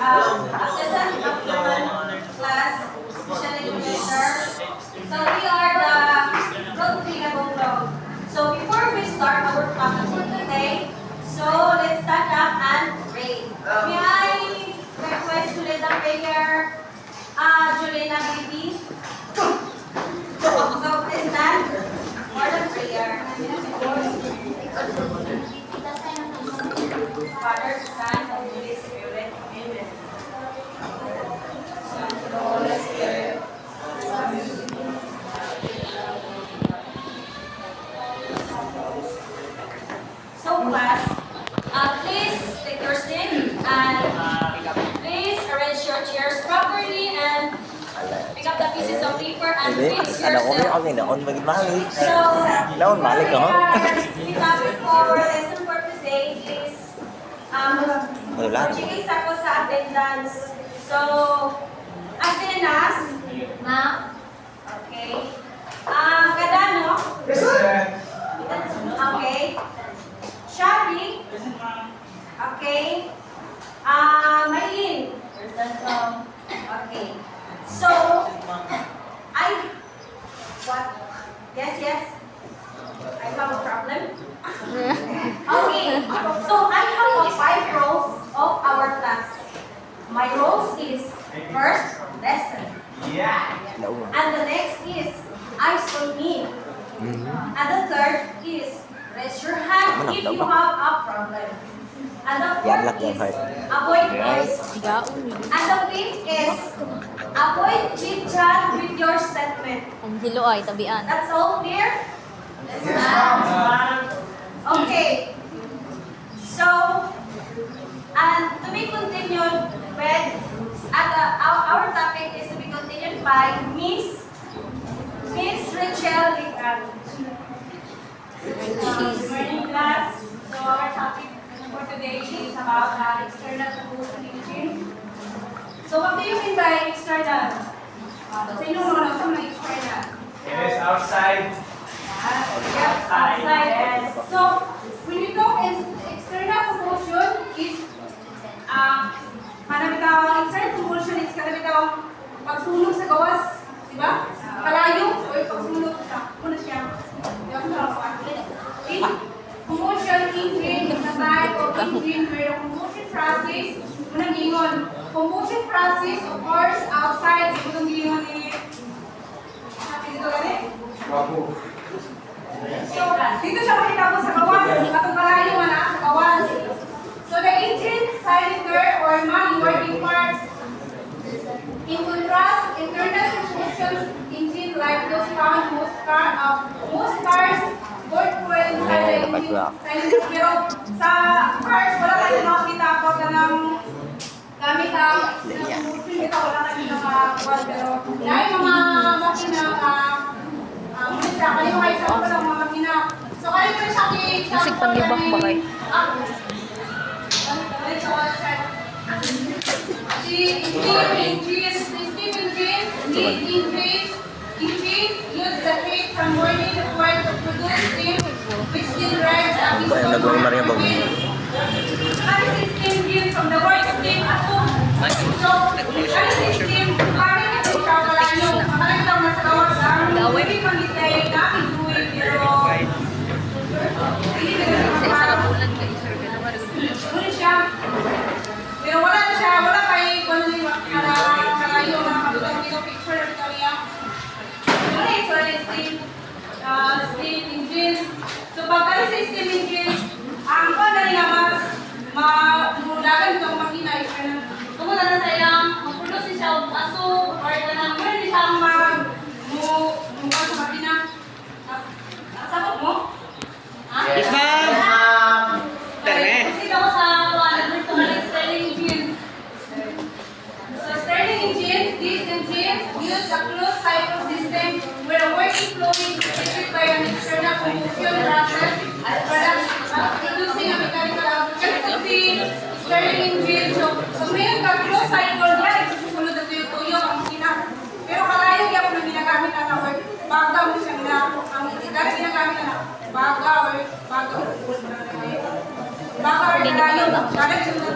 lesson after class, special educator. So we are the Rodrigo Vlog. So before we start our topic for today, so let's stand up and pray. May I request to lead the prayer, Julina baby? So please stand for the prayer. Father, Son, and Holy Spirit. Amen. Holy Spirit. So class, please take your seat and please arrange your chairs properly and pick up the pieces of paper and fix yourself. So, the topic for our lesson for today is checking sako sa attendance. So, attendance, ma'am. Okay. Gadano? Okay. Shari? Okay. Maylin? Okay. So, what? Yes, yes. I have a problem. Okay. So, I have 5 roles of our class. My roles is first, lesson. And the next is eyes on me. And the third is raise your hand if you have a problem. And the fourth is avoid noise. And the fifth is avoid chit chat with your statement. Ang hilo ay tabian. That's all clear? Okay. So, and to be continued with, our topic is to be continued by Miss Rachel Lican. Good morning, class. So our topic for today is about external promotion engine. So what do you mean by external? Sino naman ako ng external? It is outside. Yes, outside. Yes. So when we talk external promotion is kanabitawang external promotion is kanabitawang pagsunog sa gawas, di ba? Kalayo o pagsunog sa muna siya. Promotion engine is a type of engine where the promotion process unang gingon. Promotion process occurs outside sa unang gingon ni dito gani? So, dito siya makita mo sa gawas, atong kalayo nga na sa gawas. So, the engine, cylinder, or main working parts. In contrast, internal combustion engine like those found most cars, board fuel inside the engine cylinder. Pero sa cars, wala tayong makakita ako ng gamit ang combustion dito, wala tayong nakakuha. Pero dahil mga makina, kayo kayo sa mga makina. So, kayo kayo sa Musik panlibak ba kayo? Use the heat from burning the oil to produce steam, which then drives a piston motor. Steam gives from the word steam assume. So, steam, parang ito siya kalayo. Makalit lang nasa gawas ang hindi pangitay na inuwi, pero hindi na siya. Pero wala kay kalayo na kapitang dito picture na ito niya. So, steam engine. So, pagkali sa steam engine, ang panay na mulagan itong makina is tungkol na sa iyang mag-produce siya o aso or ganang meron din siyang mukha sa makina. Sabot mo? Yes, ma'am. Kasi ako sa Stirling engine. So, Stirling engines, these engines use a closed cycle system where a working fluid is treated by an external combustion process producing a mechanical output. Kasi Stirling engine, so mayroon ka closed cycle yan, susunod na tuyo ang makina. Pero kalayo yan kung ginagamit na work, baga mo siya na, ang ginagamit na baga or baga or kalayo, kalayo siya na ito.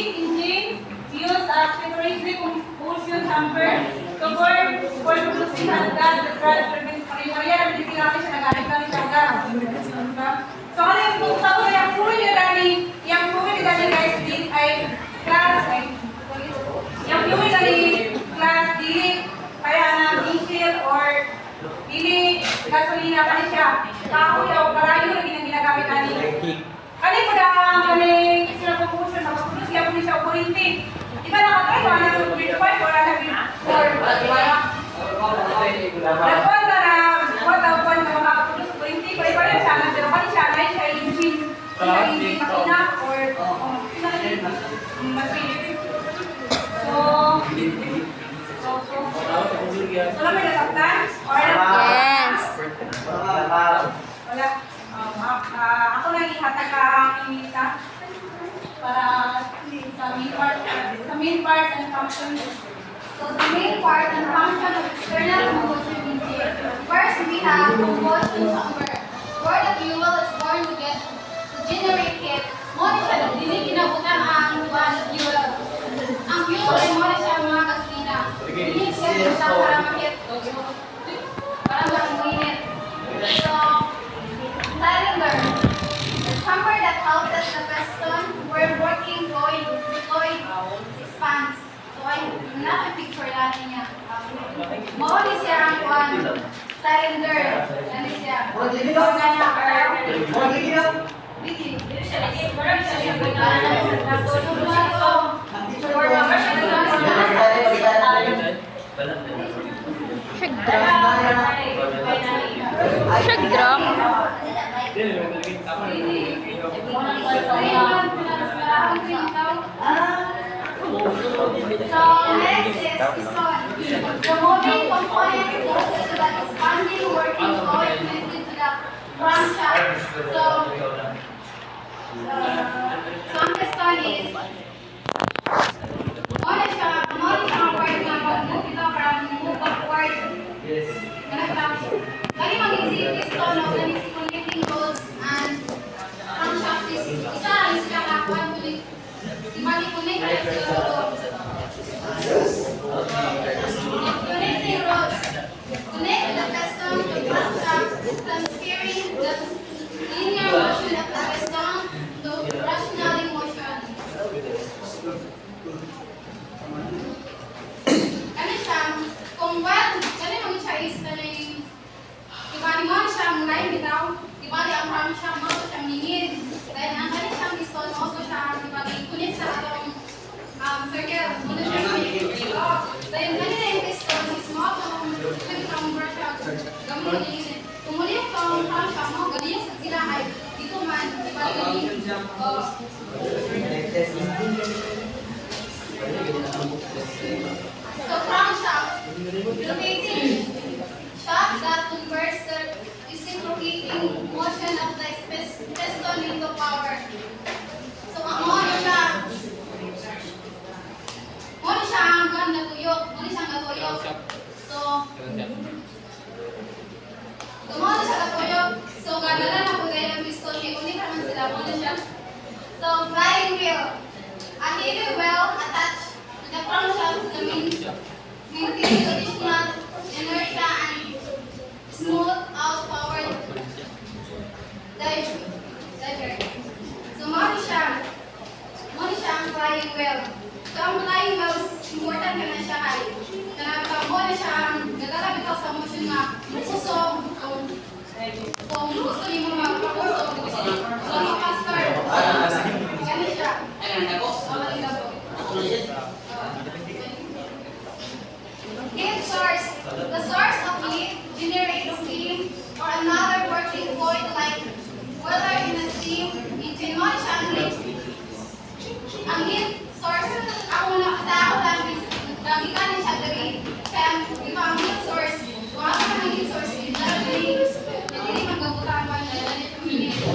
These engines use a separately combustion chamber to burn for producing hot gas that drives pari-pariya hindi sila siya nag-alit siya gas. Diba? So ano yung kung sa yung fuel yung fuel dali guys din ay class yung fuel dali class dili kaya na diesel or dili gasolina pa siya. Kahoy o karayo na ginagamit ani. Kani po ang kani sila combustion makapulos siya po siya kuryente. Di ba nakatry ba na grid 5 or na grid 4? Di ba? Nagkuhan ka na, kuhan ka makapulos sa kuryente. Pare-pare siya na, pero kani siya na siya engine. Siya engine makina or mas pinipin. So na may nasaktan? Or Yes. wala. Ako na ihatag ang imita para sa main part and function. So the main part and function of external combustion engine. First, we have combustion chamber, where the fuel is born to generate heat. Muna siya, dili kinabutan ang fuel. Ang fuel ay muna siya ang mga gasolina. Dili siya kinabutan para makit. Para mag-init. So, cylinder. The chamber that houses the piston where working fluid expands. So, ay, picture natin niya. Mawali siya ang cylinder. Ano siya? Ito ganyan. Wiki. Marami siya para sa Shag drum. So next is piston. The moving component goes to the expanding working fluid connected to the crankshaft. So ang piston is muna siya ang part na mag-move ito para mag-move backward. Kali mag-isip piston o kani si connecting rods and crankshaft is isa lang sila kakuha tuloy. Ibali connect na sila rods. Connecting rods connect the piston to crankshaft, transferring the linear motion of the piston to rational motion. Kani siya, kung kani mo siya is kani ibali mo siya ang line bitaw, ibali ang ram siya mo siya ningid. Then ang kani siyang piston mo siya ibali kunik sa atong circle mo siya ningid. Then kani na yung piston is mo atong itong brush out. Gamon ningid. Kung muli yung ram siya mo, gali yung sa sila ay dito man ibali gali. So crankshaft, rotating shaft that converts the reciprocating motion of the piston into power. So ang mono siya ang natuyok, So mono siya natuyok. So ganala na po dahil ang piston niya, kunin naman sila mono siya. So flying wheel, a heavy wheel attached to the crankshaft to the maintaining additional inertia and smooth out powered diver. So mo siya ang flying wheel. So ang flying wheel is important ka na siya kay mo na siya ang nagalabit ako sa motion nga kusog kung gusto niyo mo magpakusog so makaster gani siya heat source. The source of heat generates steam or another working fluid like whether in a steam engine mo siya ang heat source ako lang is nagikan na siya dari kaya di ba ang heat source kung ako ka ng heat source hindi magkabutan ba niya dali kuminit so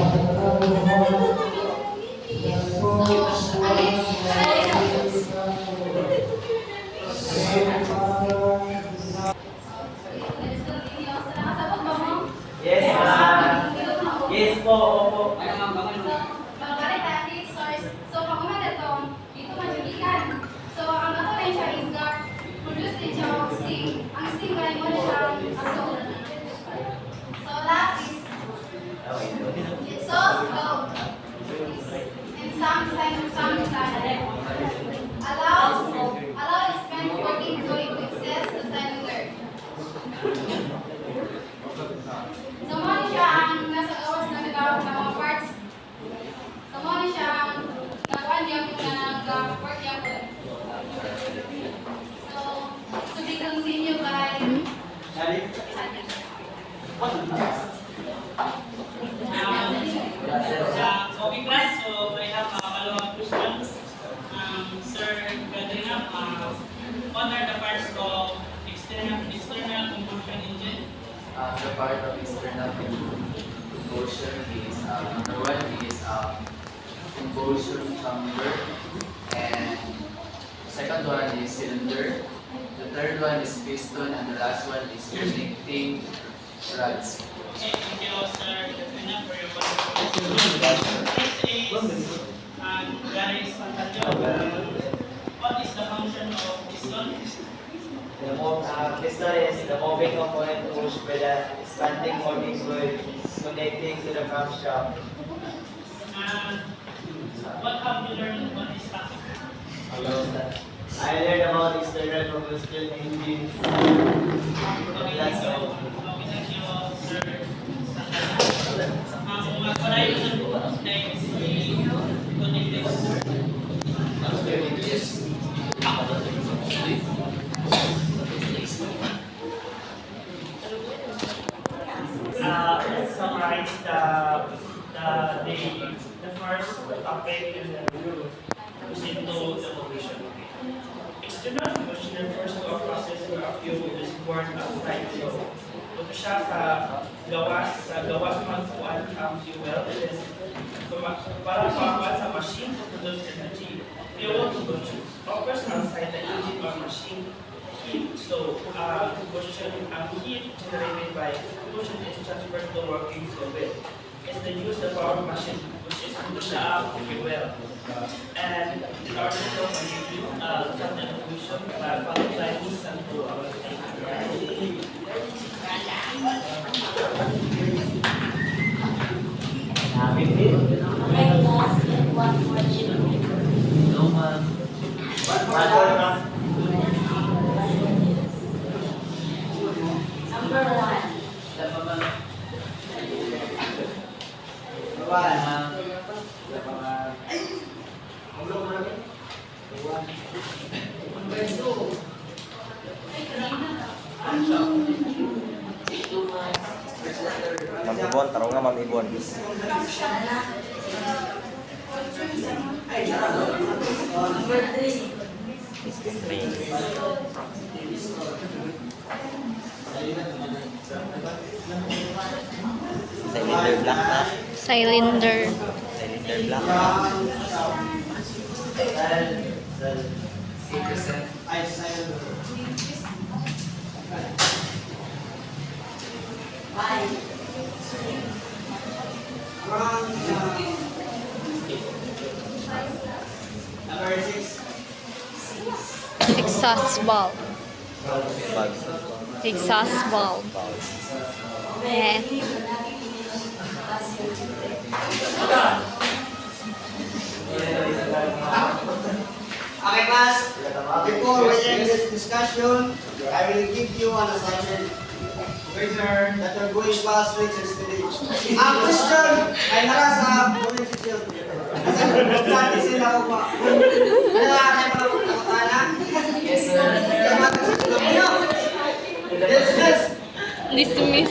ang heat Yes, ma'am. Yes po, opo. So, pag-balik tayo heat source. So, pag umanda ito, What are the parts of external combustion engine? The part of external combustion is number one is combustion chamber, and second one is cylinder. The third one is piston, and the last one is connecting rods. Okay, thank you, Sir Katrina, for your wonderful explanation. Next is Gary's Pantalyo. What is the function of piston? The piston is the moving component pushed by the expanding moving fluid connecting to the camshaft. What have you learned about this topic? I learned about external combustion engines. Okay, That's thank all. you, Sir Santalyo. What I learned is Let's summarize the first topic and then proceed to the conclusion. External combustion refers to a process where a fuel is born outside flow. Ito siya sa gawas magkuhan ang fuel. It is para makakuha sa machine to produce energy. Fuel combustion occurs outside the engine or machine. So, combustion, heat generated by combustion is transferred to working fluid. It's the use of our machine, which is production of fuel. And in order to contribute some combustion, follow by listen to our statement. Make loss in one fortune. No, ma'am. Number one. Ma'am Ibon, taro nga Ma'am Ibon. Number three. Cylinder black na. Cylinder. Cylinder black na. 8%. Five. Number 6. Exhaust valve. Bag. Exhaust valve. Very Eh. clean. Pass your today. Okay, class. Before we end this discussion, I will give you an assignment that you're going to pass with your today. Ang question ay nasa comment section. Kasi magsabi sila ko pa. Nalakay pa ako na? Yes, sir. Dismiss. Dismiss.